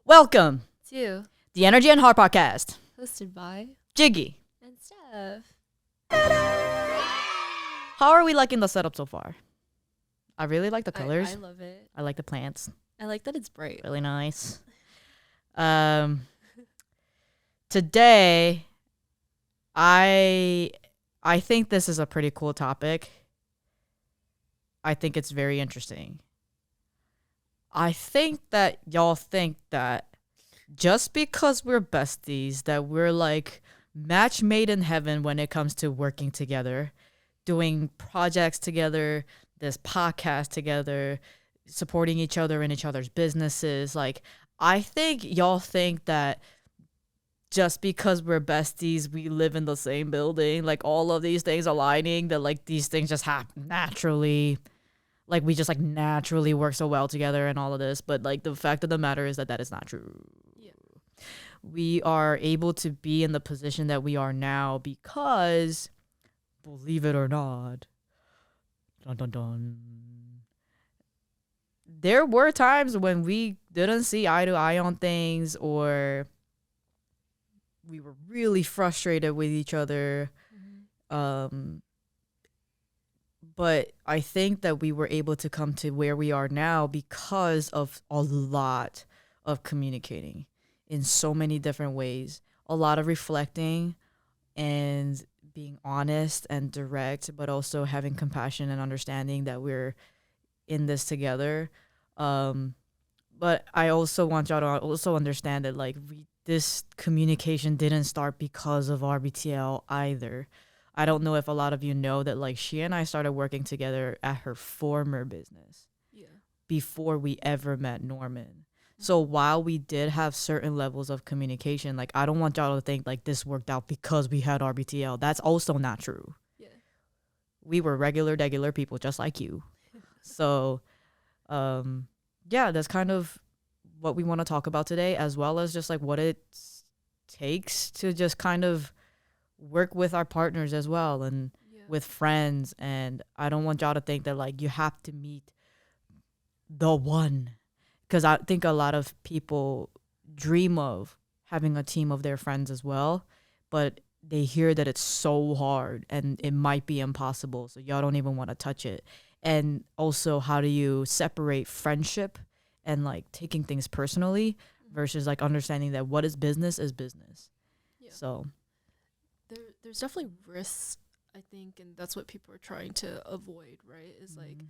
Welcome to the Energy and Heart Podcast. hosted by Jiggy. and Steph. How are we liking the setup so far? I really like the colors. I love it. I like the plants. I like that it's bright. Really nice. Today, I think this is a pretty cool topic. I think it's very interesting. I think that y'all think that just because we're besties, that we're like match made in heaven when it comes to working together, doing projects together, this podcast together, supporting each other in each other's businesses. Like, I think y'all think that just because we're besties, we live in the same building, like all of these things aligning, that like these things just happen naturally. Like, we just like naturally work so well together and all of this. But like, the fact of the matter is that is not true. Yeah. We are able to be in the position that we are now because, believe it or not, dun dun dun, there were times when we didn't see eye to eye on things, or we were really frustrated with each other. But I think that we were able to come to where we are now because of a lot of communicating in so many different ways, a lot of reflecting and being honest and direct, but also having compassion and understanding that we're in this together. But I also want y'all to also understand that like this communication didn't start because of RBTL either. I don't know if a lot of you know that like she and I started working together at her former business before we ever met Norman. So while we did have certain levels of communication, like I don't want y'all to think like this worked out because we had RBTL. That's also not true. Yeah. We were regular people just like you. So yeah, that's kind of what we want to talk about today, as well as just like what it takes to just kind of work with our partners as well, and with friends. And I don't want y'all to think that like you have to meet the one, because I think a lot of people dream of having a team of their friends as well, but they hear that it's so hard and it might be impossible, so y'all don't even want to touch it. And also, how do you separate friendship and like taking things personally versus like understanding that what is business. So There's definitely risks, I think, and that's what people are trying to avoid, right? Is like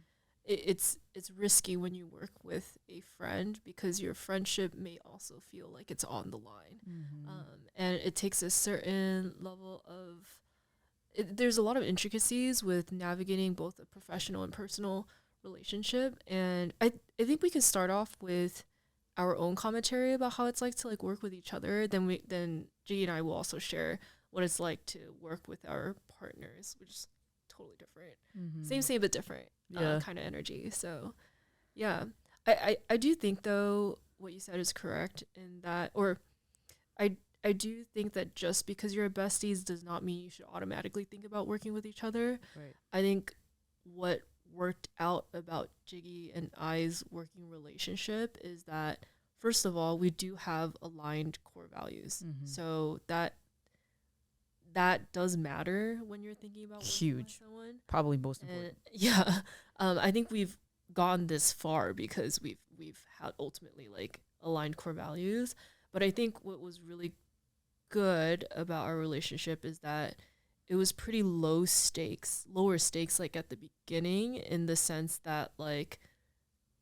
it's risky when you work with a friend because your friendship may also feel like it's on the line. And it takes a certain level of there's a lot of intricacies with navigating both a professional and personal relationship. And I think we can start off with our own commentary about how it's like to like work with each other. Then Jiggy and I will also share what it's like to work with our partners, which is totally different. Same but different kind of energy. So yeah, I do think though what you said is correct in that, or I do think that just because you're besties does not mean you should automatically think about working with each other. Right. I think what worked out about Jiggy and I's working relationship is that, first of all, we do have aligned core values. So that does matter when you're thinking about working with someone. Probably most important. Yeah. I think we've gone this far because we've had ultimately like aligned core values. But I think what was really good about our relationship is that it was pretty lower stakes like at the beginning, in the sense that like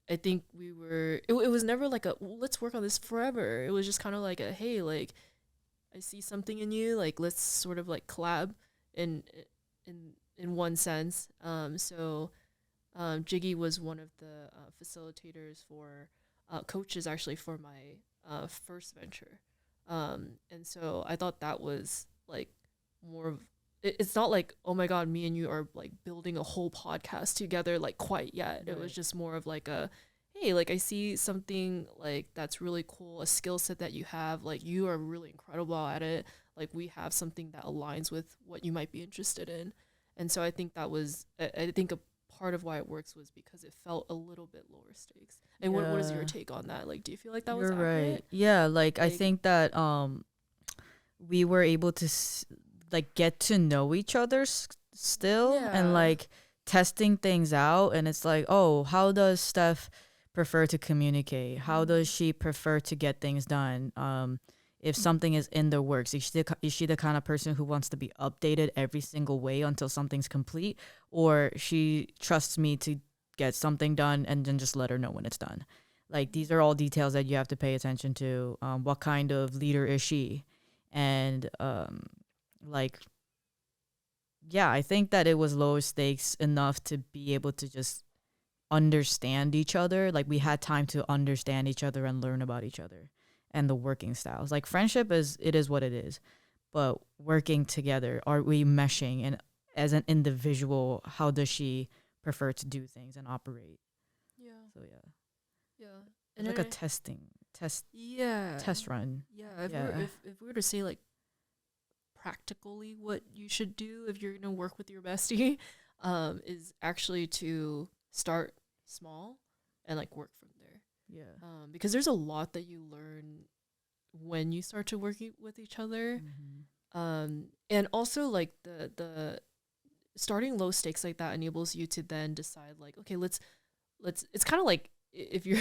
I think it was never like let's work on this forever. It was just kind of like a, hey, like I see something in you, like let's sort of like collab in one sense. So Jiggy was one of the facilitators for coaches actually for my first venture. And so I thought that was like more of, it's not like, oh my God, me and you are like building a whole podcast together, like quite yet. Right. It was just more of like a, hey, like I see something like that's really cool, a skill set that you have, like you are really incredible at it. Like we have something that aligns with what you might be interested in. And so I think that was, I think a part of why it works was because it felt a little bit lower stakes. And what is your take on that? Like, do you feel like that was accurate? Right. Yeah, like I think that we were able to like get to know each other still, and like testing things out, and it's like, oh, how does Steph prefer to communicate? How does she prefer to get things done? If something is in the works, is she the kind of person who wants to be updated every single way until something's complete, or she trusts me to get something done and then just let her know when it's done? Like, these are all details that you have to pay attention to. What kind of leader is she? And like, yeah, I think that it was low stakes enough to be able to just understand each other. Like, we had time to understand each other and learn about each other and the working styles. Like, friendship is what it is, but working together, are we meshing? And as an individual, how does she prefer to do things and operate? Yeah. So yeah. And like a test run. If we were to say like practically what you should do if you're gonna work with your bestie, is actually to start small and like work from there. Yeah. Because there's a lot that you learn when you start to work with each other. And also like the starting low stakes like that enables you to then decide like, okay, let's it's kind of like if you're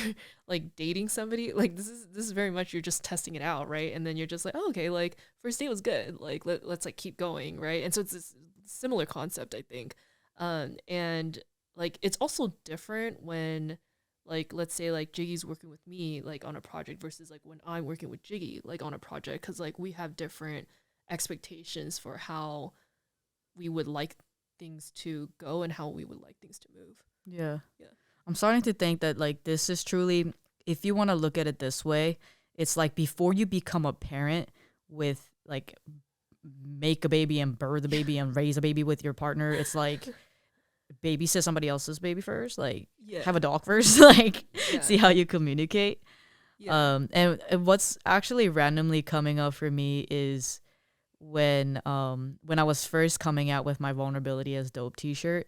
like dating somebody, like this is very much you're just testing it out, right? And then you're just like, oh, okay, like first date was good, like let's like keep going, right? And so it's this similar concept, I think. And like it's also different when like let's say like Jiggy's working with me like on a project versus like when I'm working with Jiggy like on a project, because like we have different expectations for how we would like things to go and how we would like things to move. Yeah. I'm starting to think that like this is truly, if you want to look at it this way, it's like before you become a parent with like make a baby and birth a baby and raise a baby with your partner, it's like babysit somebody else's baby first, like have a dog first, like see how you communicate. And what's actually randomly coming up for me is when I was first coming out with my vulnerability as dope t-shirt,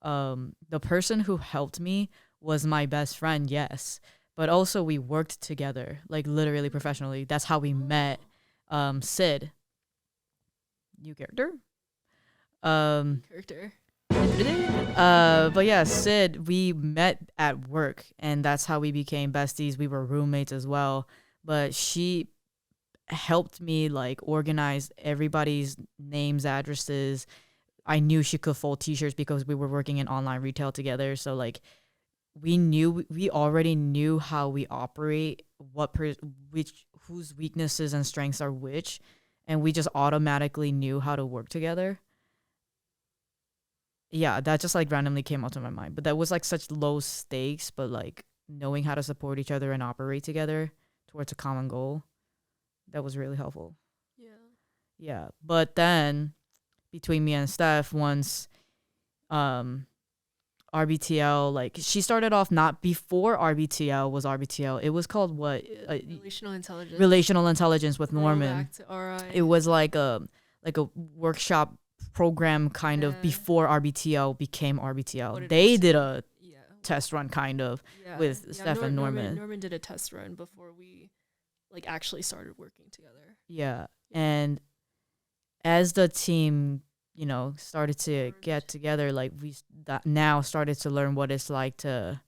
the person who helped me was my best friend, yes, but also we worked together, like literally professionally. That's how we met. Sid, new character. But yeah, Sid, we met at work, and that's how we became besties. We were roommates as well, but she helped me like organize everybody's names, addresses. I knew she could fold t-shirts because we were working in online retail together. So like we already knew how we operate, whose weaknesses and strengths are which, and we just automatically knew how to work together. Yeah, that just like randomly came out to my mind. But that was like such low stakes, but like knowing how to support each other and operate together towards a common goal, that was really helpful. Yeah. But then between me and Steph, once RBTL, like she started off not before RBTL was RBTL. It was called what? Relational intelligence with Norman. It was like a workshop program kind of before RBTL became RBTL. They did a test run kind of with Steph and Norman. Norman did a test run before we like actually started working together. Yeah. And as the team, you know, started to get together, like we now started to learn what it's like to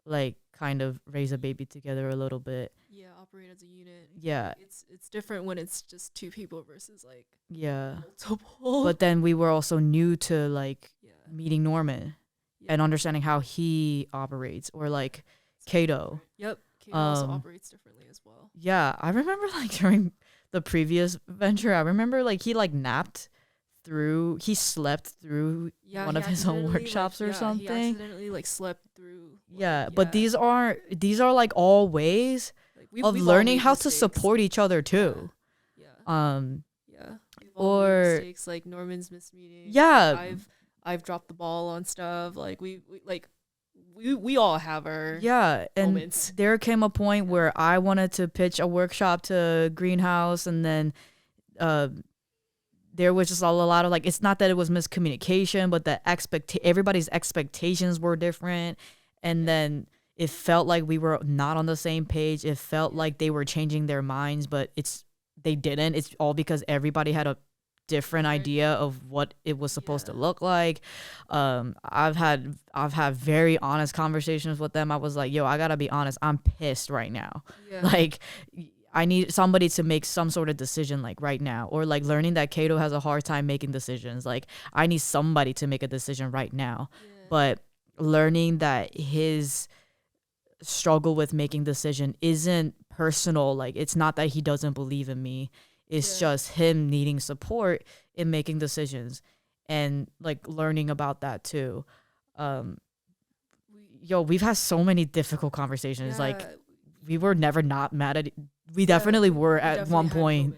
like kind of raise a baby together a little bit. Yeah, operate as a unit. Yeah. It's different when it's just two people versus like multiple. But then we were also new to like meeting Norman and understanding how he operates, or like Kato. Yep. Kato also operates differently as well. Yeah, I remember like during the previous venture, I remember like he like he slept through one of his own workshops or something. He accidentally like slept through. But these are like all ways like of learning how to support each other too. Or mistakes, like Norman's missed meetings. Yeah. I've dropped the ball on stuff. Like we all have our moments. And there came a point where I wanted to pitch a workshop to Greenhouse, and then there was just a lot of like, it's not that it was miscommunication, but the everybody's expectations were different. And then it felt like we were not on the same page. It felt like they were changing their minds, but they didn't. It's all because everybody had a different idea of what it was supposed to look like. I've had very honest conversations with them. I was like, yo, I gotta be honest, I'm pissed right now. Like, I need somebody to make some sort of decision like right now. Or like learning that Kato has a hard time making decisions. Like, I need somebody to make a decision right now. But learning that his struggle with making decision isn't personal. Like, it's not that he doesn't believe in me. It's just him needing support in making decisions, and like learning about that too. We've had so many difficult conversations. Like, we were never not mad at. We definitely were at one point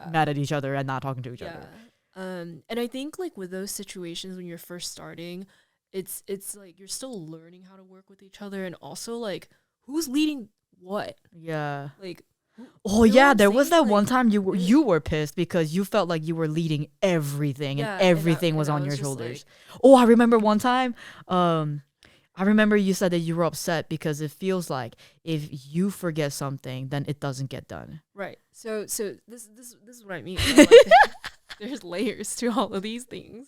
mad at each other and not talking to each other. And I think like with those situations when you're first starting, it's like you're still learning how to work with each other, and also like who's leading what. Like, oh yeah, there was that like, one time you were pissed because you felt like you were leading everything, and everything was on your shoulders. Like, oh, I remember one time, I remember you said that you were upset because it feels like if you forget something, then it doesn't get done. Right. So this is what I mean. Like, there's layers to all of these things,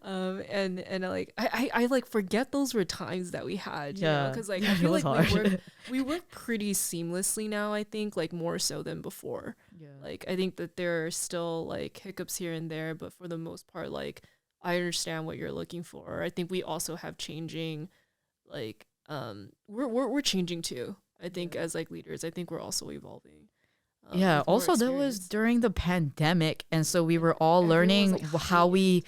and like I like forget those were times that we had, you know, because like I feel like we work pretty seamlessly now. I think like more so than before. Like I think that there are still like hiccups here and there, but for the most part, like I understand what you're looking for. I think we also have changing, like we're changing too. I think as like leaders, I think we're also evolving. Also that was during the pandemic, and so we were all learning like how we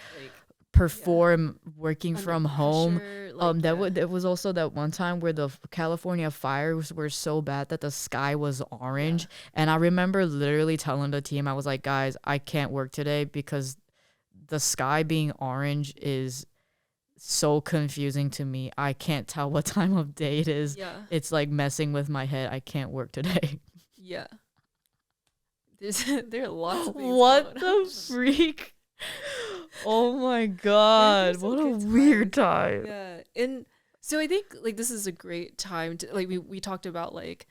perform working from home. There was also that one time where the California fires were so bad that the sky was orange, and I remember literally telling the team, I was like, guys, I can't work today because the sky being orange is so confusing to me. I can't tell what time of day it is. It's like messing with my head. I can't work today. There are lots of things. What the freak? Oh my god, what a weird time. And so I think like this is a great time to like we talked about like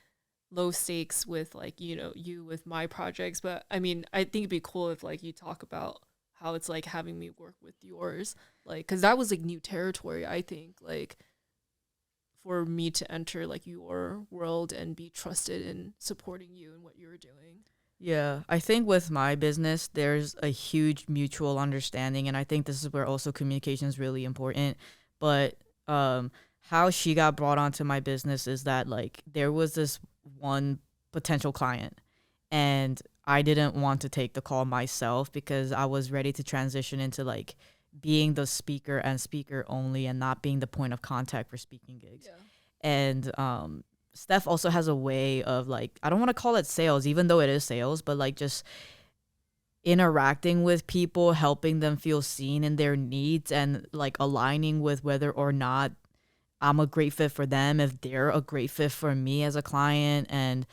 low stakes with like, you know, you with my projects, but I mean I think it'd be cool if like you talk about how it's like having me work with yours, like because that was like new territory. I think like for me to enter like your world and be trusted in supporting you and what you're doing. Yeah, I think with my business, there's a huge mutual understanding, and I think this is where also communication is really important. But how she got brought onto my business is that like there was this one potential client, and I didn't want to take the call myself because I was ready to transition into like being the speaker and speaker only, and not being the point of contact for speaking gigs. And Steph also has a way of like, I don't want to call it sales, even though it is sales, but like just interacting with people, helping them feel seen in their needs, and like aligning with whether or not I'm a great fit for them, if they're a great fit for me as a client. And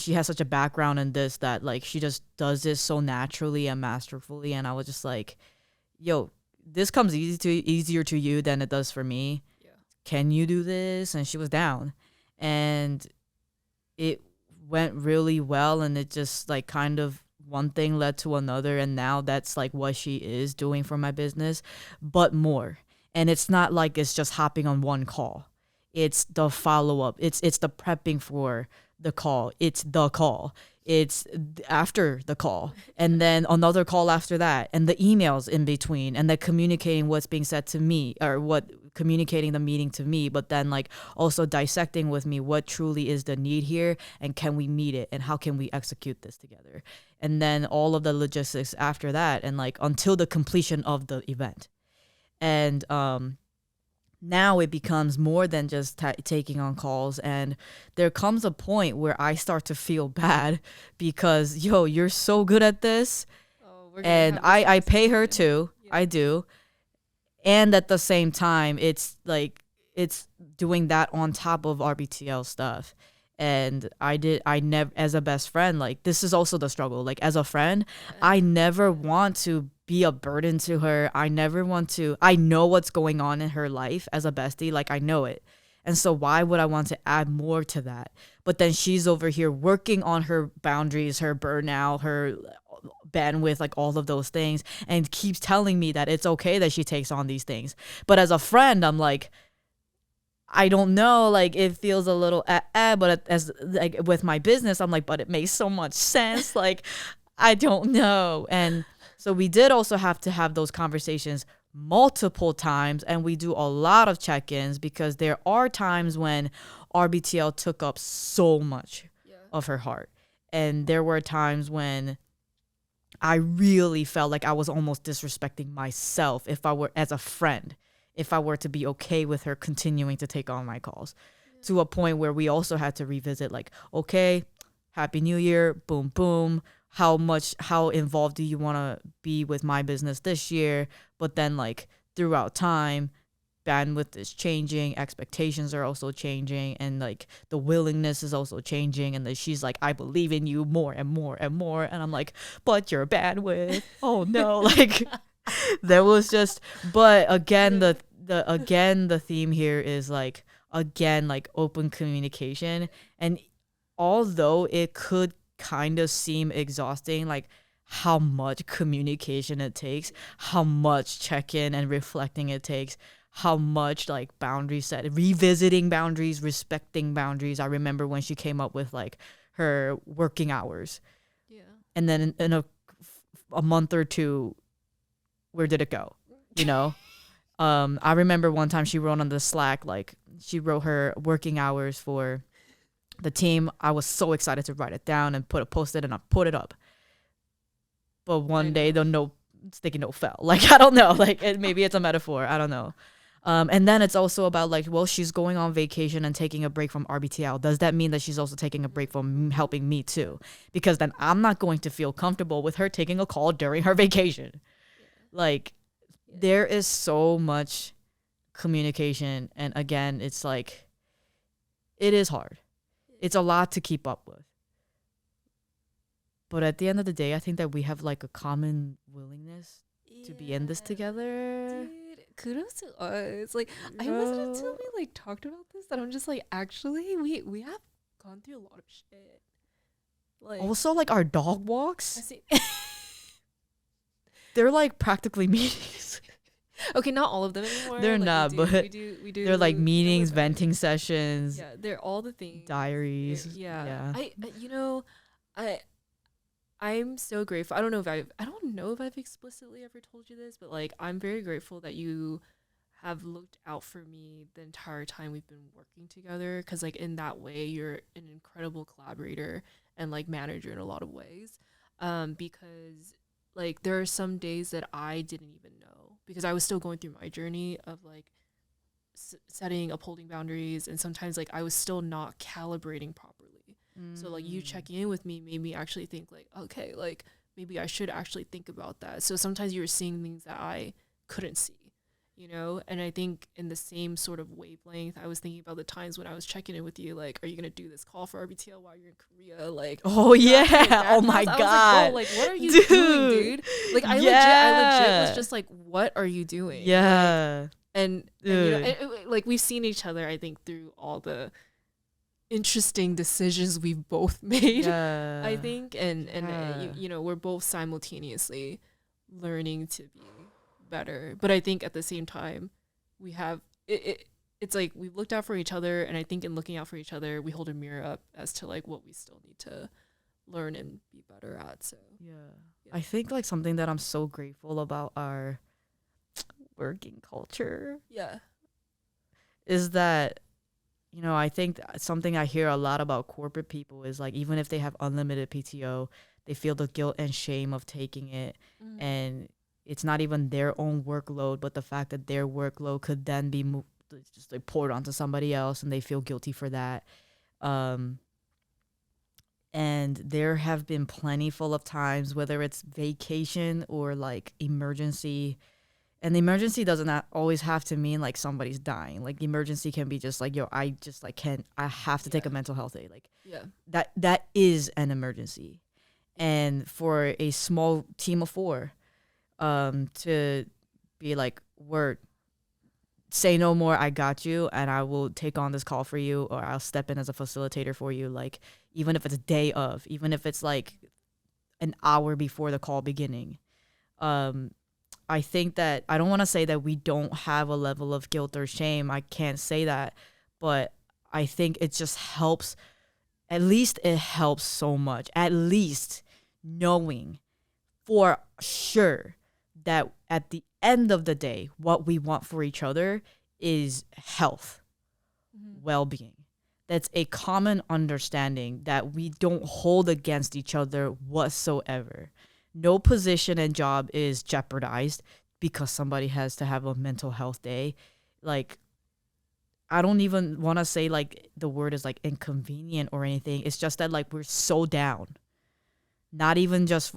she has such a background in this that like she just does this so naturally and masterfully. And I was just like, yo, this comes easier to you than it does for me. Can you do this? And she was down. And it went really well, and it just like kind of one thing led to another, and now that's like what she is doing for my business, but more. And it's not like it's just hopping on one call. It's the follow-up. It's the prepping for the call. It's the call. It's after the call, and then another call after that, and the emails in between, and then communicating what's being said to me, or communicating the meeting to me, but then like also dissecting with me what truly is the need here, and can we meet it, and how can we execute this together, and then all of the logistics after that, and like until the completion of the event. And now it becomes more than just taking on calls, and there comes a point where I start to feel bad because you're so good at this, and I pay her too. I do. And at the same time, it's like it's doing that on top of RBTL stuff. And I never, as a best friend, like this is also the struggle. Like as a friend, Yeah. I never want to be a burden to her. I never want to, I know what's going on in her life as a bestie. Like I know it. And so why would I want to add more to that? But then she's over here working on her boundaries, her burnout, her bandwidth, like all of those things, and keeps telling me that it's okay that she takes on these things. But as a friend, I'm like, I don't know, like it feels a little but as like with my business, I'm like, but it makes so much sense. Like, I don't know. And so we did also have to have those conversations multiple times, and we do a lot of check-ins because there are times when RBTL took up so much Yeah. of her heart. And there were times when I really felt like I was almost disrespecting myself if I were as a friend, if I were to be okay with her continuing to take on my calls, to a point where we also had to revisit like, okay, happy new year, boom boom, how involved do you want to be with my business this year? But then like throughout time, bandwidth is changing, expectations are also changing, and like the willingness is also changing. And then she's like, I believe in you more and more and more. And I'm like, but your bandwidth. Oh no. Like there was just, but again, the theme here is like, again, like open communication. And although it could kind of seem exhausting, like how much communication it takes, how much check-in and reflecting it takes, how much like boundary set, revisiting boundaries, respecting boundaries. I remember when she came up with like her working hours, Yeah. and then in a month or two, where did it go? You know, I remember one time she wrote on the Slack, like she wrote her working hours for the team. I was so excited to write it down and post it, and I put it up. But one day the sticky note fell. Like I don't know. Like maybe it's a metaphor. I don't know. And then it's also about like, well, she's going on vacation and taking a break from RBTL. Does that mean that she's also taking a break from helping me too? Because then I'm not going to feel comfortable with her taking a call during her vacation. Yeah. Like there is so much communication, and again, it's like it is hard. It's a lot to keep up with. But at the end of the day, I think that we have like a common willingness to be in this together. Dude, kudos to us. Like I wasn't until we like talked about this that I'm just like, actually we have gone through a lot of shit. Like Also, like our dog I walks, see. they're like practically meetings. Okay, not all of them anymore. They're like, not, but we do. they're like meetings, like, venting sessions, yeah, they're all the things. diaries. Yeah. Yeah. You know, I I'm so grateful. I don't know if I've explicitly ever told you this, but like I'm very grateful that you have looked out for me the entire time we've been working together, cuz like in that way you're an incredible collaborator and like manager in a lot of ways. Because like there are some days that I didn't even know because I was still going through my journey of like setting upholding boundaries, and sometimes like I was still not calibrating properly. So like you checking in with me made me actually think like, okay, like maybe I should actually think about that. So sometimes you were seeing things that I couldn't see, you know? And I think in the same sort of wavelength, I was thinking about the times when I was checking in with you, like, are you gonna do this call for RBTL while you're in Korea? Like, Oh yeah. Oh my I was god. like, what are you doing, dude? Like I legit was just like, what are you doing? Yeah. Like, and you know, like we've seen each other, I think, through all the interesting decisions we've both made. Yeah. I think, and you know, we're both simultaneously learning to be better. But I think at the same time, we have it's like we've looked out for each other, and I think in looking out for each other, we hold a mirror up as to like what we still need to learn and be better at. So Yeah. I think like something that I'm so grateful about our working culture yeah, is that, you know, I think something I hear a lot about corporate people is like, even if they have unlimited PTO, they feel the guilt and shame of taking it. And it's not even their own workload, but the fact that their workload could then be just like poured onto somebody else, and they feel guilty for that. And there have been plenty full of times, whether it's vacation or like emergency And the emergency doesn't always have to mean like somebody's dying. Like the emergency can be just like, yo, I just like can't, I have to take a mental health day. Like Yeah. that is an emergency. And for a small team of 4, to be like, word, say no more, I got you, and I will take on this call for you, or I'll step in as a facilitator for you. Like, even if it's a day of, even if it's like an hour before the call beginning. I think that I don't want to say that we don't have a level of guilt or shame. I can't say that, but I think it just helps. At least it helps so much. At least knowing for sure that at the end of the day, what we want for each other is health, well-being. That's a common understanding that we don't hold against each other whatsoever. No position and job is jeopardized because somebody has to have a mental health day. Like, I don't even want to say like the word is like inconvenient or anything. It's just that like we're so down. Not even just,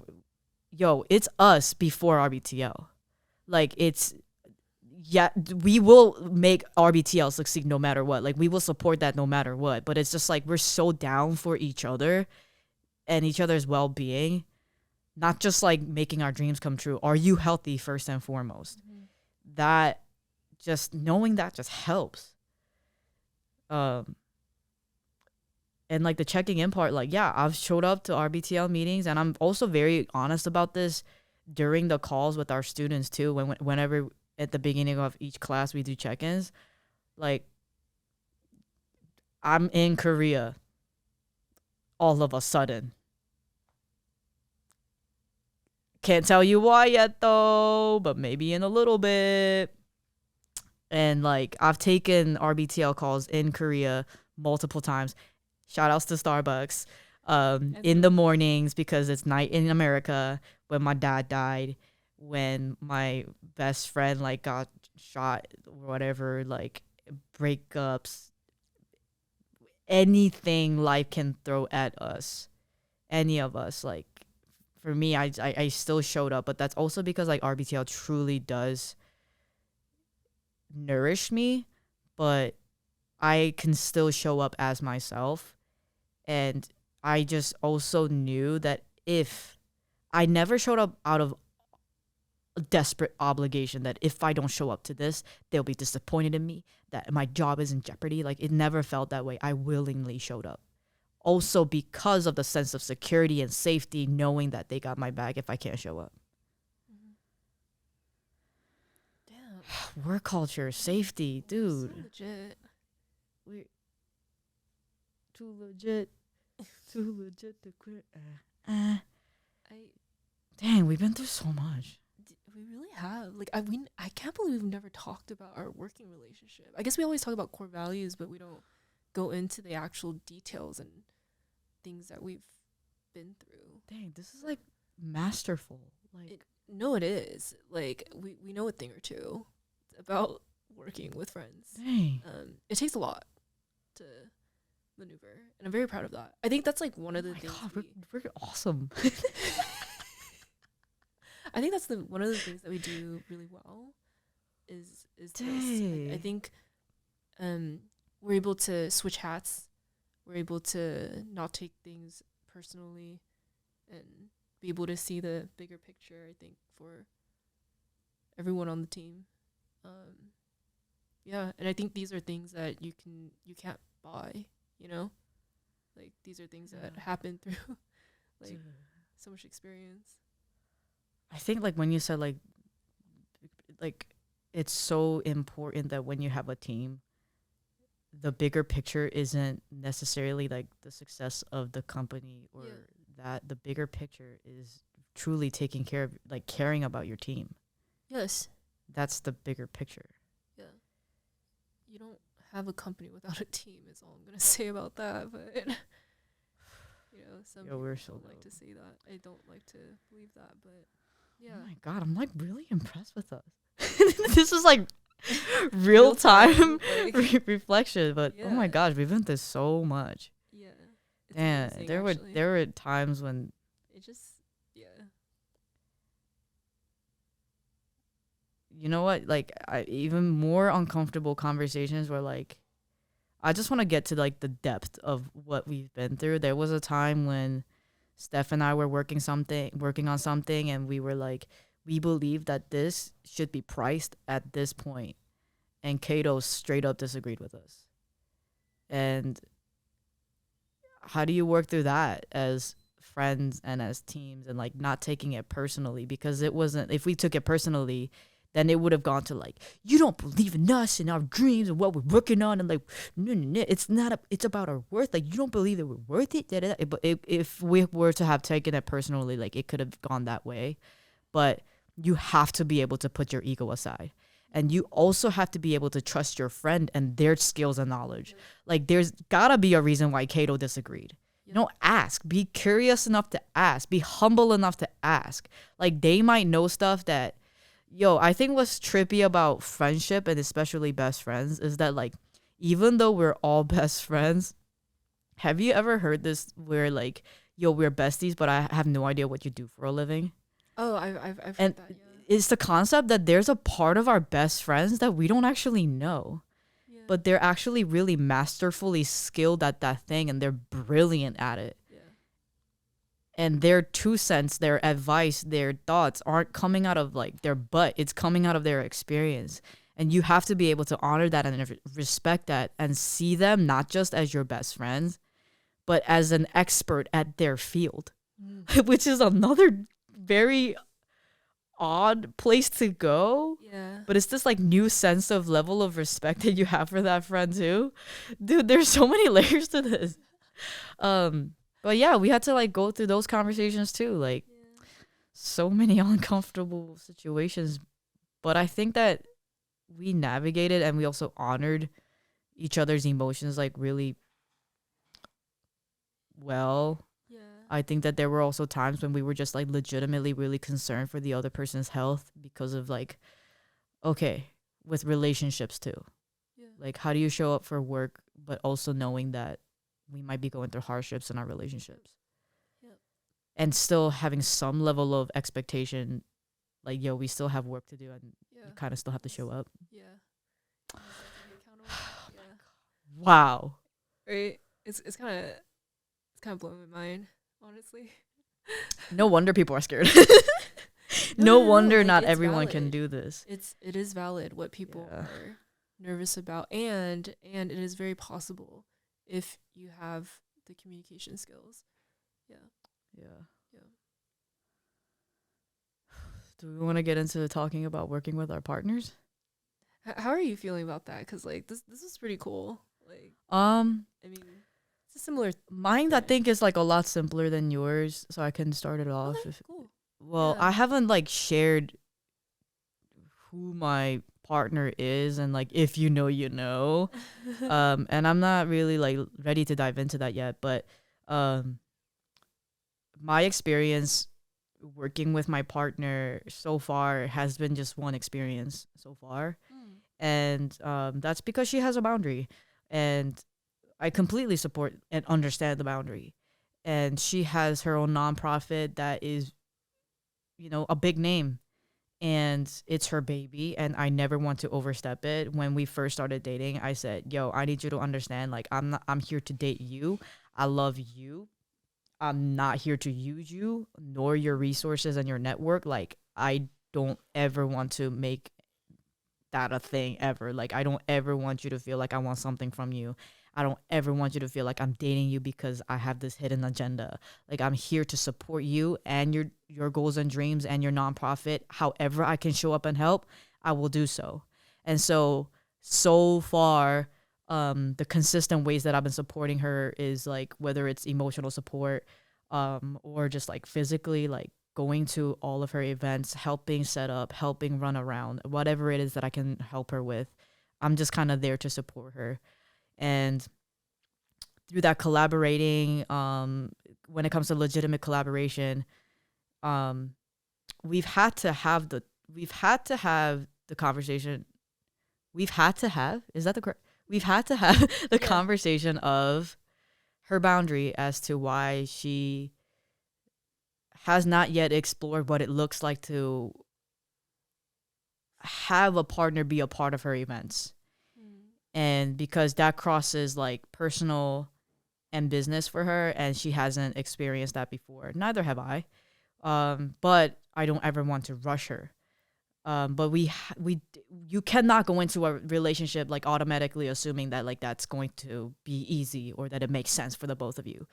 yo, it's us before RBTL. Like, it's, yeah, we will make RBTL succeed no matter what. Like, we will support that no matter what. But it's just like we're so down for each other and each other's well-being. Not just like making our dreams come true. Are you healthy first and foremost? That, just knowing that just helps. And like the checking in part, like, yeah, I've showed up to RBTL meetings, and I'm also very honest about this during the calls with our students too. Whenever at the beginning of each class we do check-ins, like, I'm in Korea all of a sudden. Can't tell you why yet though, but maybe in a little bit. And like, I've taken RBTL calls in Korea multiple times. Shout outs to Starbucks. In the mornings, because it's night in America, when my dad died, when my best friend like got shot or whatever, like breakups, anything life can throw at us, any of us. Like, for me, I still showed up, but that's also because like RBTL truly does nourish me, but I can still show up as myself. And I just also knew that if I never showed up out of a desperate obligation, that if I don't show up to this, they'll be disappointed in me, that my job is in jeopardy. Like, it never felt that way. I willingly showed up. Also because of the sense of security and safety, knowing that they got my back if I can't show up. Damn. Work culture, safety, dude. So legit. We're too legit. Too legit to quit. Dang, we've been through so much. We really have. Like, I can't believe we've never talked about our working relationship. I guess we always talk about core values, but we don't go into the actual details and things that we've been through. Dang, this is like masterful. Like, no, it is. Like, we know a thing or two about working with friends. Dang. It takes a lot to maneuver, and I'm very proud of that. I think that's like one of the things. God, we're awesome. I think that's one of the things that we do really well is this. I think we're able to switch hats. We're able to not take things personally and be able to see the bigger picture, I think, for everyone on the team. Yeah, and I think these are things that you can't buy, you know? Like, these are things that happen through like so much experience. I think like when you said like it's so important that when you have a team, the bigger picture isn't necessarily like the success of the company or that. The bigger picture is truly taking care of, like, caring about your team. Yes. That's the bigger picture. Yeah. You don't have a company without a team is all I'm going to say about that. But, you know, some people don't like to say that. I don't like to believe that, but yeah. Oh my God, I'm like really impressed with us. This is like real time like, reflection, but oh my gosh, we've been through so much. Yeah. And there were times when it just you know what? Like, even more uncomfortable conversations were like, I just want to get to like the depth of what we've been through. There was a time when Steph and I were working on something, and we were like, we believe that this should be priced at this point, and Kato straight up disagreed with us. And how do you work through that as friends and as teams, and like not taking it personally? Because it wasn't, if we took it personally, then it would have gone to like, you don't believe in us and our dreams and what we're working on, and like, no, no, no, it's not it's about our worth. Like, you don't believe that we're worth it. Da, da, da. But if we were to have taken it personally, like, it could have gone that way. But you have to be able to put your ego aside, and you also have to be able to trust your friend and their skills and knowledge. Like, there's gotta be a reason why Kato disagreed. You know, ask. Be curious enough to ask. Be humble enough to ask. Like, they might know stuff that, I think what's trippy about friendship, and especially best friends, is that like, even though we're all best friends, have you ever heard this where like, we're besties, but I have no idea what you do for a living? Oh, I've And heard that. Yeah. it's the concept that there's a part of our best friends that we don't actually know, Yeah. but they're actually really masterfully skilled at that thing, and they're brilliant at it. Yeah. And their 2 cents, their advice, their thoughts aren't coming out of like their butt. It's coming out of their experience. And you have to be able to honor that and respect that, and see them not just as your best friends, but as an expert at their field, which is another very odd place to go. Yeah. But it's this like new sense of level of respect that you have for that friend too. Dude, there's so many layers to this. But yeah, we had to like go through those conversations too. Like, so many uncomfortable situations. But I think that we navigated, and we also honored each other's emotions like really well. Yeah. I think that there were also times when we were just like legitimately really concerned for the other person's health, because of like, okay, with relationships too. Yeah. Like, how do you show up for work, but also knowing that we might be going through hardships in our relationships? Yep. And still having some level of expectation, like, we still have work to do, and Yeah. you kind of still have to show up. Yeah. You just have to be accountable. Yeah. Wow. Right. It's kind of blowing my mind, honestly. No wonder people are scared. No, No no, no, wonder like, not it's everyone can valid. do this. It is valid what people Yeah. are nervous about, and it is very possible if you have the communication skills. Yeah. Yeah. Yeah. Do we want to get into talking about working with our partners? How are you feeling about that? Because like this is pretty cool. Like, I mean, it's a similar. Mine, I thing. think, is like a lot simpler than yours, so I can start it off. Okay, cool. Well, Yeah. I haven't like shared who my partner is, and like, if you know, you know. And I'm not really like ready to dive into that yet, but my experience working with my partner so far has been just one experience so far. And that's because she has a boundary, and I completely support and understand the boundary. And she has her own nonprofit that is, a big name, and it's her baby, and I never want to overstep it. When we first started dating, I said, I need you to understand, like, I'm here to date you. I love you. I'm not here to use you nor your resources and your network. Like, I don't ever want to make that a thing ever. Like, I don't ever want you to feel like I want something from you. I don't ever want you to feel like I'm dating you because I have this hidden agenda. Like, I'm here to support you and your goals and dreams and your nonprofit. However I can show up and help, I will do so. And so far, the consistent ways that I've been supporting her is like, whether it's emotional support, or just like physically, like going to all of her events, helping set up, helping run around, whatever it is that I can help her with. I'm just kind of there to support her. And through that collaborating, when it comes to legitimate collaboration, we've had to have the conversation. We've had to have the conversation of her boundary as to why she has not yet explored what it looks like to have a partner be a part of her events. And because that crosses like personal and business for her, and she hasn't experienced that before. Neither have I. But I don't ever want to rush her. But you cannot go into a relationship like automatically assuming that like that's going to be easy or that it makes sense for the both of you.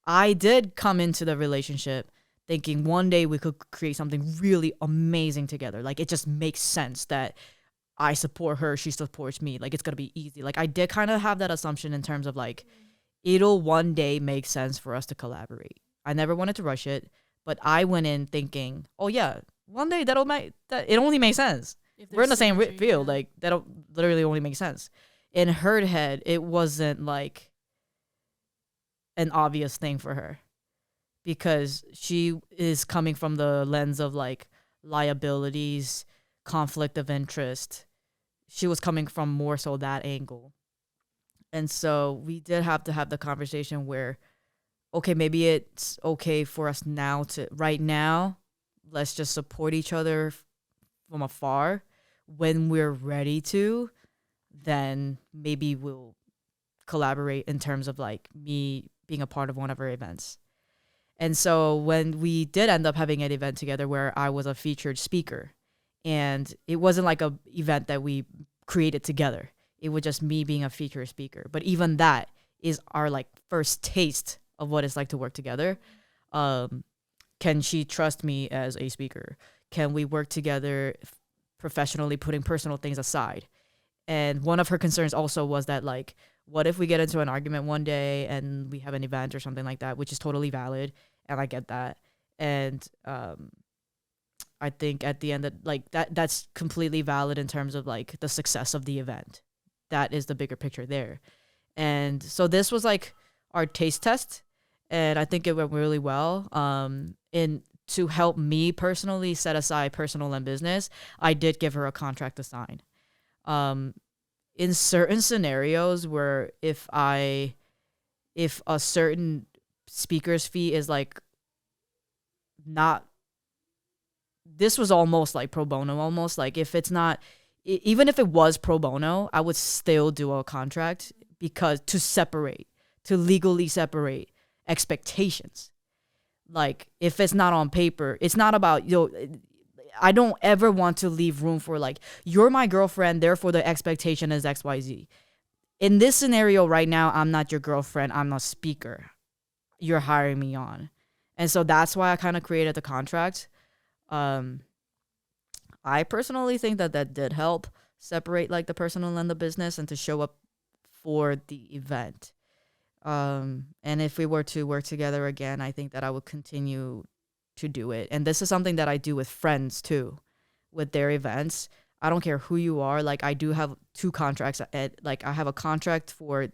I did come into the relationship thinking one day we could create something really amazing together. Like it just makes sense that I support her, she supports me. Like it's gonna be easy. Like I did kind of have that assumption in terms of like it'll one day make sense for us to collaborate. I never wanted to rush it, but I went in thinking, oh yeah, one day that'll make that it only makes sense. If We're in the there's same synergy, field, yeah. like that'll literally only make sense. In her head, it wasn't like an obvious thing for her because she is coming from the lens of like liabilities, conflict of interest. She was coming from more so that angle. And so we did have to have the conversation where, okay, maybe it's okay for us now to, right now, let's just support each other from afar. When we're ready to, then maybe we'll collaborate in terms of like me being a part of one of her events. And so when we did end up having an event together where I was a featured speaker, and it wasn't like a event that we created together. It was just me being a featured speaker. But even that is our like first taste of what it's like to work together. Um, can she trust me as a speaker? Can we work together professionally, putting personal things aside? And one of her concerns also was that like, what if we get into an argument one day and we have an event or something like that, which is totally valid, and I get that. And I think at the end of like that's completely valid in terms of like the success of the event. That is the bigger picture there. And so this was like our taste test, and I think it went really well. In to help me personally set aside personal and business, I did give her a contract to sign. Um, in certain scenarios where if a certain speaker's fee is like not, this was almost like pro bono, almost like if it's not, even if it was pro bono, I would still do a contract because to legally separate expectations. Like if it's not on paper, it's not about I don't ever want to leave room for like, you're my girlfriend, therefore the expectation is XYZ. In this scenario right now, I'm not your girlfriend, I'm a speaker. You're hiring me on. And so that's why I kind of created the contract. Um, I personally think that that did help separate like the personal and the business and to show up for the event. And if we were to work together again, I think that I would continue to do it. And this is something that I do with friends too, with their events. I don't care who you are. Like I do have two contracts. Like I have a contract for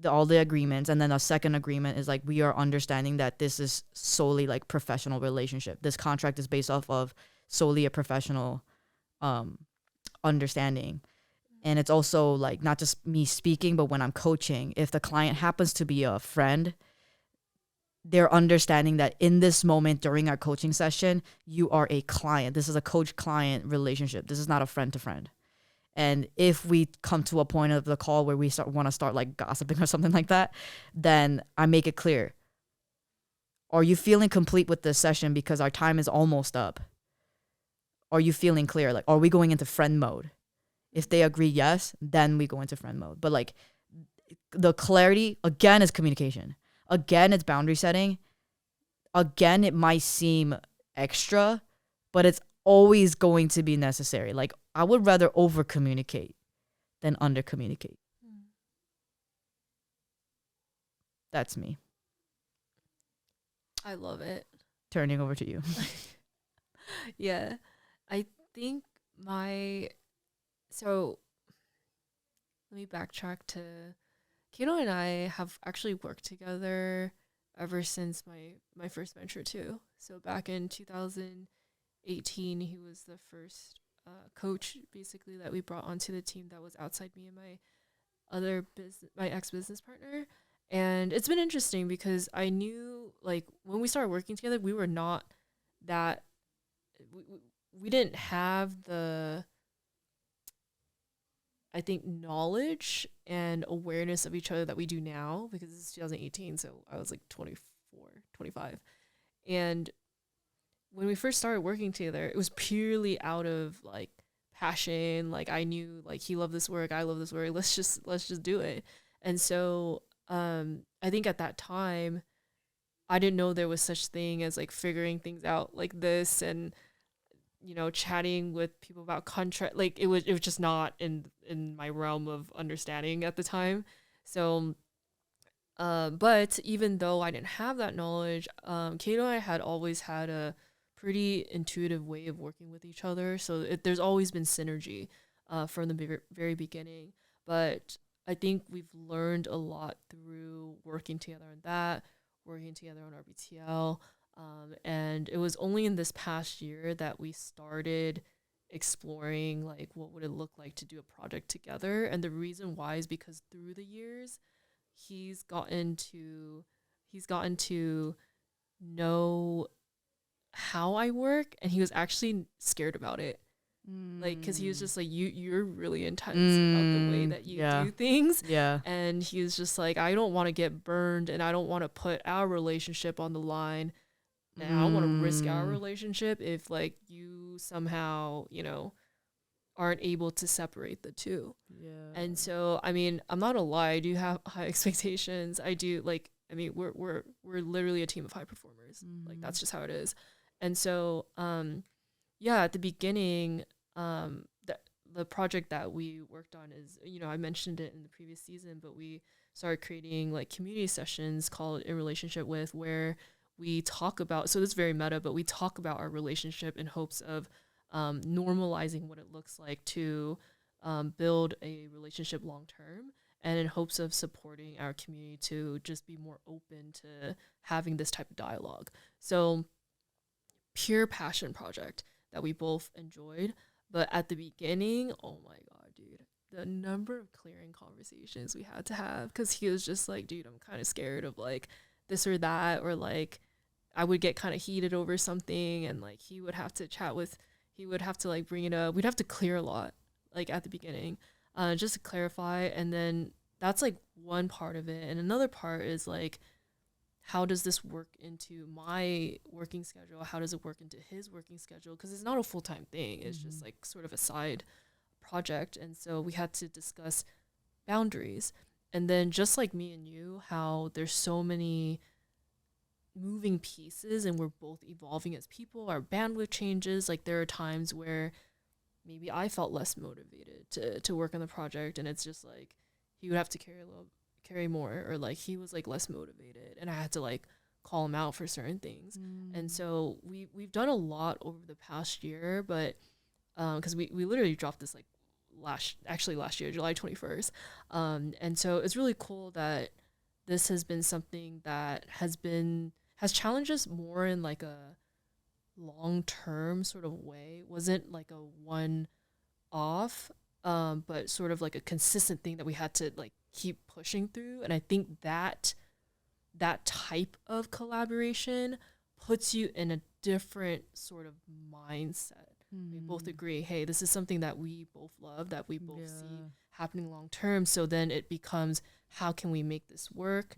all the agreements, and then a second agreement is like we are understanding that this is solely like professional relationship. This contract is based off of solely a professional um understanding. And it's also like not just me speaking, but when I'm coaching, if the client happens to be a friend, they're understanding that in this moment during our coaching session, you are a client. This is a coach client relationship. This is not a friend to friend. And if we come to a point of the call where we want to start like gossiping or something like that, then I make it clear. Are you feeling complete with this session because our time is almost up? Are you feeling clear? Like, are we going into friend mode? If they agree yes, then we go into friend mode. But like the clarity, again, is communication. Again, it's boundary setting. Again, it might seem extra, but it's always going to be necessary. Like I would rather over communicate than under communicate. That's me. I love it. Turning over to you. Yeah. I think my so let me backtrack to Kano and I have actually worked together ever since my first venture too. So back in 2018, he was the first coach basically that we brought onto the team that was outside me and my ex business partner. And it's been interesting because I knew like when we started working together, we were not that we didn't have the I think knowledge and awareness of each other that we do now, because this is 2018, so I was like 24, 25. And when we first started working together, it was purely out of like passion. Like I knew like he loved this work, I love this work. Let's just do it. And so I think at that time I didn't know there was such thing as like figuring things out like this, and chatting with people about contract. Like it was just not in my realm of understanding at the time. So but even though I didn't have that knowledge, Kato and I had always had a pretty intuitive way of working with each other. So there's always been synergy from the very beginning. But I think we've learned a lot through working together on that, working together on RBTL. And it was only in this past year that we started exploring like what would it look like to do a project together. And the reason why is because through the years he's gotten to know how I work, and he was actually scared about it. Like, because he was just like, you're really intense about the way that you do things. Yeah. And he was just like, I don't want to get burned, and I don't want to put our relationship on the line, and I don't want to risk our relationship if like you somehow aren't able to separate the two. Yeah. And so, I mean, I'm not a lie. I do have high expectations. I do like. I mean, we're literally a team of high performers. Like that's just how it is. And so, yeah, at the beginning, the project that we worked on is, I mentioned it in the previous season, but we started creating like community sessions called In Relationship With, where we talk about. So this is very meta, but we talk about our relationship in hopes of normalizing what it looks like to build a relationship long term, and in hopes of supporting our community to just be more open to having this type of dialogue. So pure passion project that we both enjoyed. But at the beginning, oh my God, dude, the number of clearing conversations we had to have, because he was just like, dude, I'm kind of scared of like this or that, or like I would get kind of heated over something, and like he would have to like bring it up. We'd have to clear a lot like at the beginning, just to clarify. And then that's like one part of it. And another part is like, how does this work into my working schedule? How does it work into his working schedule? Because it's not a full-time thing. It's just like sort of a side project. And so we had to discuss boundaries. And then just like me and you, how there's so many moving pieces and we're both evolving as people, our bandwidth changes. Like there are times where maybe I felt less motivated to work on the project, and it's just like he would have to carry more, or like he was like less motivated, and I had to like call him out for certain things. And so we've done a lot over the past year, but because we literally dropped this like last year, July 21st. And so it's really cool that this has been something that has challenged us more in like a long-term sort of way. Wasn't like a one off, but sort of like a consistent thing that we had to like keep pushing through. And I think that type of collaboration puts you in a different sort of mindset. We both agree, hey, this is something that we both love, that we both see happening long term. So then it becomes, how can we make this work?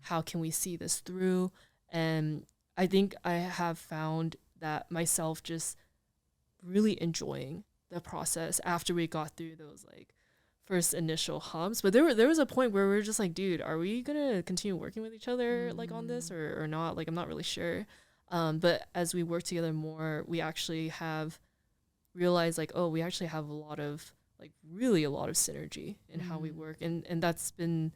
How can we see this through? And I think I have found that myself just really enjoying the process after we got through those like first initial humps. But there was a point where we were just like, dude, are we gonna continue working with each other like on this or not? Like I'm not really sure. But as we work together more, we actually have realized like, oh, we actually have a lot of synergy in how we work, and that's been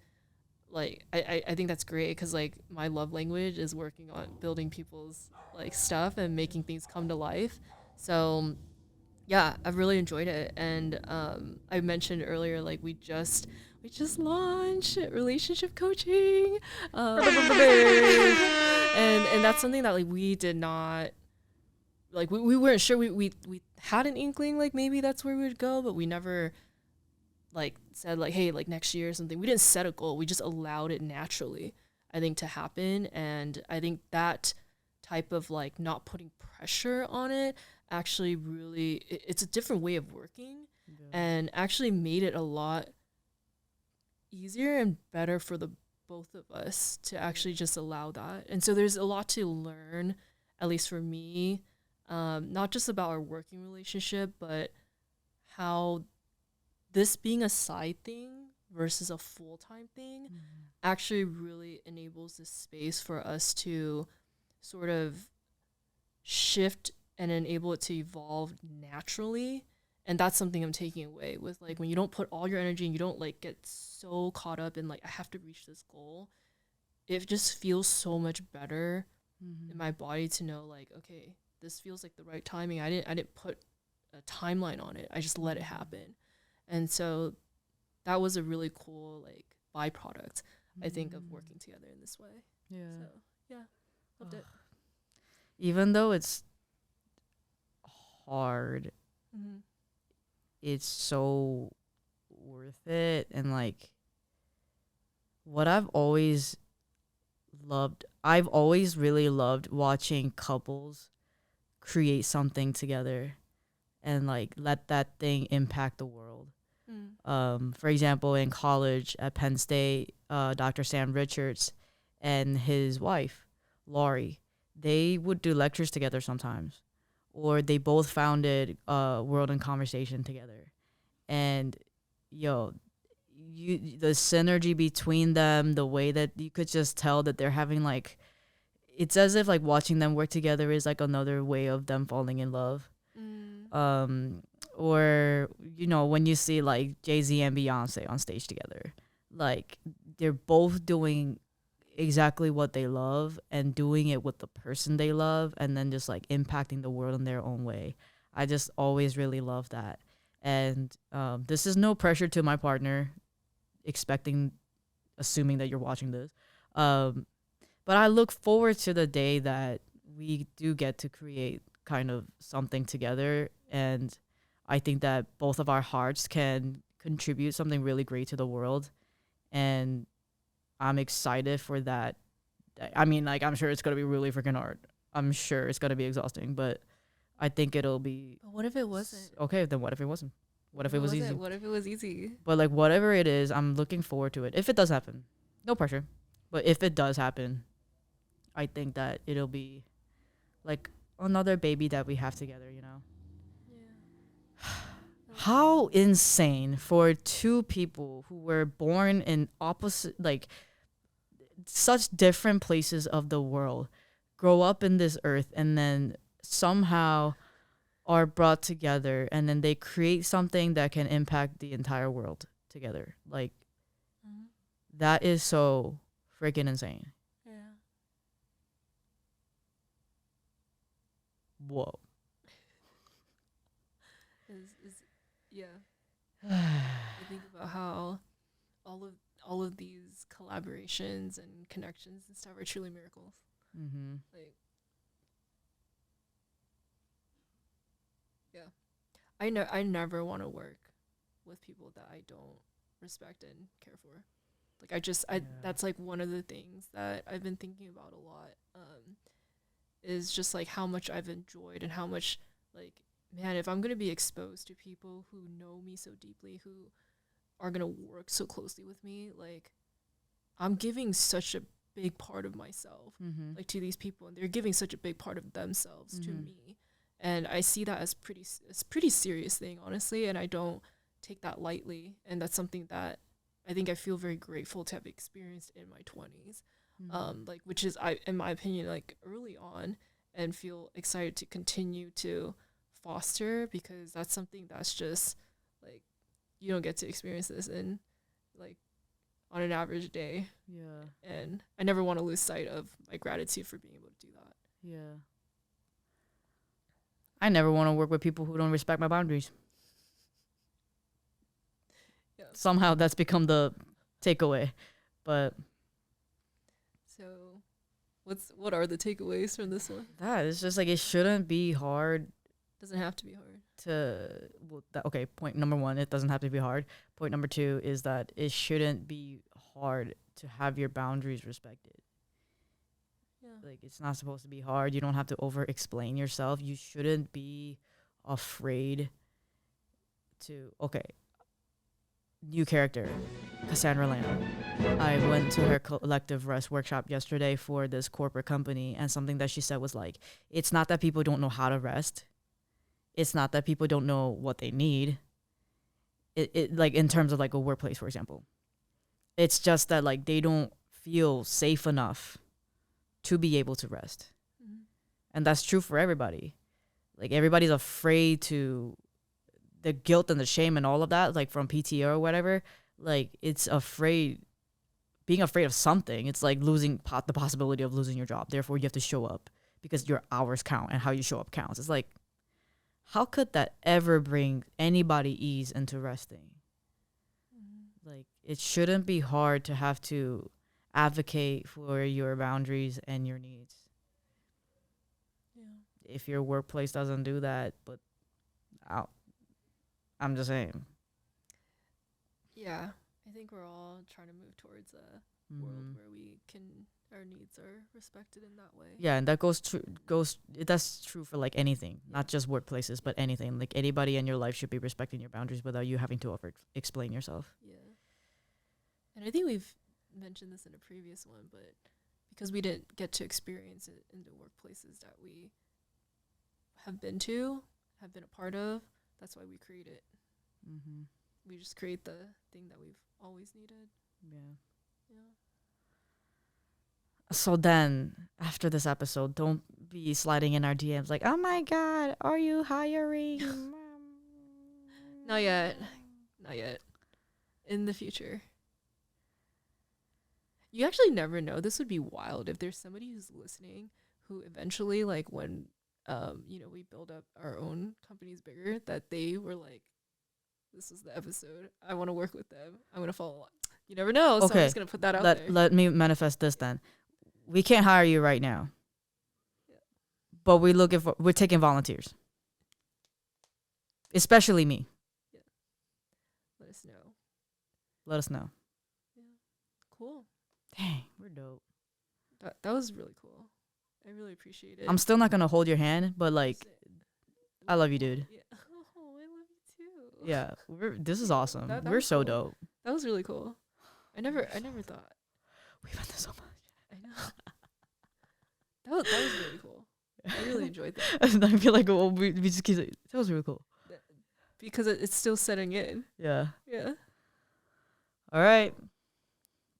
like, I think that's great, because like my love language is working on building people's like stuff and making things come to life. So yeah, I've really enjoyed it. And I mentioned earlier, like we just launched relationship coaching, and that's something that like we did not, like we weren't sure. We had an inkling like maybe that's where we would go, but we never like said like, hey, like next year or something. We didn't set a goal. We just allowed it naturally, I think, to happen. And I think that type of like not putting pressure on it actually really, it's a different way of working. and actually made it a lot easier and better for the both of us to actually just allow that. And so there's a lot to learn, at least for me, not just about our working relationship, but how this being a side thing versus a full-time thing actually really enables this space for us to sort of shift and enable it to evolve naturally. And that's something I'm taking away with, like, when you don't put all your energy and you don't like get so caught up in like I have to reach this goal, it just feels so much better in my body to know like, okay, this feels like the right timing. I didn't put a timeline on it. I just let it happen. And so that was a really cool like byproduct, I think, of working together in this way. Yeah. So yeah, loved it. Even though it's hard, Mm-hmm. it's so worth it. And like what I've always really loved watching couples create something together and like let that thing impact the world. For example, in college at Penn State, Dr. Sam Richards and his wife, Laurie, they would do lectures together sometimes, or they both founded World in Conversation together. And yo, the synergy between them, the way that you could just tell that they're having like, it's as if like watching them work together is like another way of them falling in love. Or when you see like Jay-Z and Beyonce on stage together, like they're both doing exactly what they love and doing it with the person they love, and then just like impacting the world in their own way. I just always really love that. And this is no pressure to my partner, assuming that you're watching this. But I look forward to the day that we do get to create kind of something together. And I think that both of our hearts can contribute something really great to the world. And I'm excited for that. I mean, like, I'm sure it's going to be really freaking hard. I'm sure it's going to be exhausting, but I think it'll be. But what if it wasn't? Okay, then what if it wasn't? What if it was easy? What if it was easy? But like, whatever it is, I'm looking forward to it. If it does happen, no pressure. But if it does happen, I think that it'll be like another baby that we have together, Yeah. How insane for two people who were born in opposite, like, such different places of the world, grow up in this earth, and then somehow are brought together, and then they create something that can impact the entire world together. Like, that is so freaking insane. Yeah. Whoa. Yeah. I think about how all of these collaborations and connections and stuff are truly miracles. Like, yeah, I never want to work with people that I don't respect and care for. Like, that's like one of the things that I've been thinking about a lot. Is just like how much I've enjoyed and how much, like, man, if I'm gonna be exposed to people who know me so deeply, who are gonna work so closely with me, like, I'm giving such a big part of myself, like, to these people, and they're giving such a big part of themselves to me, and I see that as pretty serious thing, honestly, and I don't take that lightly, and that's something that I think I feel very grateful to have experienced in my 20s, like, which is, in my opinion, like, early on, and feel excited to continue to foster, because that's something that's just like, you don't get to experience this in, like, on an average day. Yeah. And I never want to lose sight of my gratitude for being able to do that. Yeah. I never want to work with people who don't respect my boundaries. Yeah. Somehow that's become the takeaway. But so what are the takeaways from this one? that is just like, it shouldn't be hard. Doesn't have to be hard. Okay, point number 1, it doesn't have to be hard. Point number 2 is that it shouldn't be hard to have your boundaries respected. Yeah. Like, it's not supposed to be hard. You don't have to over explain yourself. You shouldn't be afraid to, okay, new character, Cassandra Lana. I went to her collective rest workshop yesterday for this corporate company, and something that she said was like, it's not that people don't know how to rest. It's not that people don't know what they need. It like in terms of like a workplace, for example. It's just that like they don't feel safe enough to be able to rest. Mm-hmm. And that's true for everybody. Like everybody's afraid to, the guilt and the shame and all of that, like from PTO or whatever, like it's being afraid of something. It's like losing the possibility of losing your job. Therefore, you have to show up because your hours count and how you show up counts. It's like, how could that ever bring anybody ease into resting? Mm-hmm. Like, it shouldn't be hard to have to advocate for your boundaries and your needs. Yeah. If your workplace doesn't do that, but I'm just saying. Yeah, I think we're all trying to move towards a world where our needs are respected in that way. Yeah, and that that's true for like anything, not just workplaces, but anything. Like anybody in your life should be respecting your boundaries without you having to explain yourself. Yeah. And I think we've mentioned this in a previous one, but because we didn't get to experience it in the workplaces that we have been a part of, that's why we create it. Mm-hmm. We just create the thing that we've always needed. Yeah. So then, after this episode, don't be sliding in our DMs like, oh my God, are you hiring? Not yet. In the future. You actually never know. This would be wild if there's somebody who's listening who eventually, like when, we build up our own companies bigger, that they were like, this is the episode. I want to work with them. I'm going to follow along. You never know. So I'm just going to put that out there. Let me manifest this then. We can't hire you right now. Yeah. But we're taking volunteers. Especially me. Yeah. Let us know. Yeah. Cool. Dang, we're dope. That was really cool. I really appreciate it. I'm still not going to hold your hand, but like, I love you, dude. Yeah. Oh, I love you too. Yeah. This is awesome. We're so dope. That was really cool. I never thought. We've done this so much. I know. That was really cool. I really enjoyed that. I feel like we just keep saying, that was really cool. Because it's still setting in. Yeah. Yeah. All right.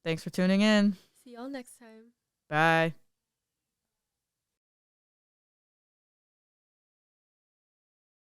Thanks for tuning in. See y'all next time. Bye.